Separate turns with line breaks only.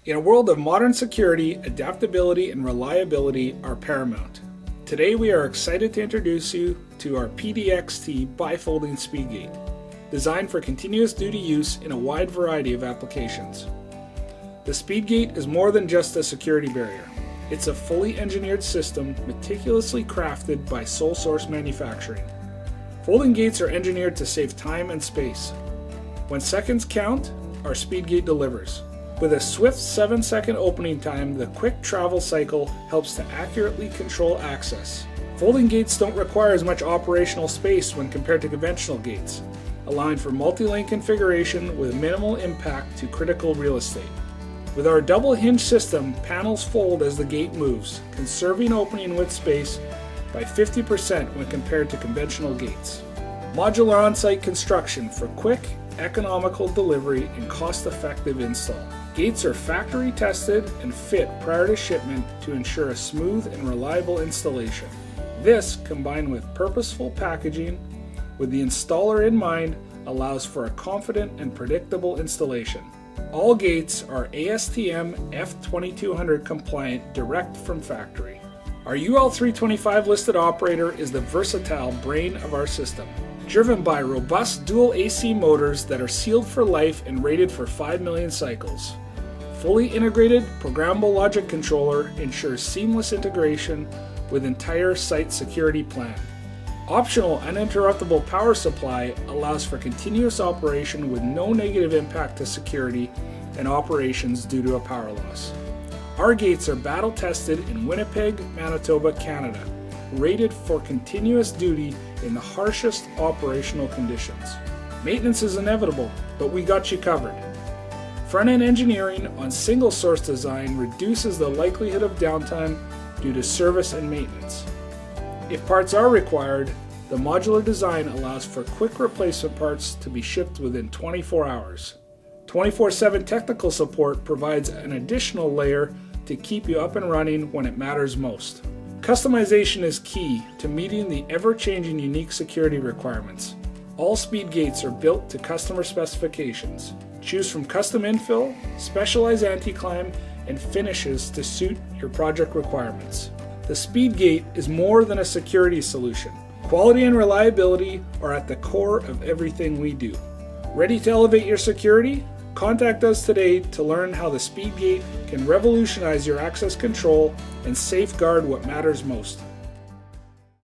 In a world of modern security, adaptability and reliability are paramount. Today we are excited to introduce you to our PDXT Bi-Fold Speed Gate, designed for continuous duty use in a wide variety of applications. The Speed Gate is more than just a security barrier. It's a fully engineered system meticulously crafted by sole source manufacturing. Folding gates are engineered to save time and space. When seconds count, our Speed Gate delivers. With a swift 7-second opening time, the quick travel cycle helps to accurately control access. Folding gates don't require as much operational space when compared to conventional gates, allowing for multi-lane configuration with minimal impact to critical real estate. With our double hinge system, panels fold as the gate moves, conserving opening width space by 50% when compared to conventional gates. Modular on-site construction for quick, economical delivery and cost-effective install. Gates are factory tested and fit prior to shipment to ensure a smooth and reliable installation. This, combined with purposeful packaging with the installer in mind, allows for a confident and predictable installation. All gates are ASTM F2200 compliant direct from factory. Our UL325 listed operator is the versatile brain of our system, driven by robust dual AC motors that are sealed for life and rated for 5 million cycles. Fully integrated programmable logic controller ensures seamless integration with entire site security plan. Optional uninterruptible power supply allows for continuous operation with no negative impact to security and operations due to a power loss. Our gates are battle tested in Winnipeg, Manitoba, Canada, rated for continuous duty in the harshest operational conditions. Maintenance is inevitable, but we got you covered. Front-end engineering on single-source design reduces the likelihood of downtime due to service and maintenance. If parts are required, the modular design allows for quick replacement parts to be shipped within 24 hours. 24/7 technical support provides an additional layer to keep you up and running when it matters most. Customization is key to meeting the ever-changing unique security requirements. All Speed Gates are built to customer specifications. Choose from custom infill, specialized anti-climb, and finishes to suit your project requirements. The Speed Gate is more than a security solution. Quality and reliability are at the core of everything we do. Ready to elevate your security? Contact us today to learn how the Speed Gate can revolutionize your access control and safeguard what matters most.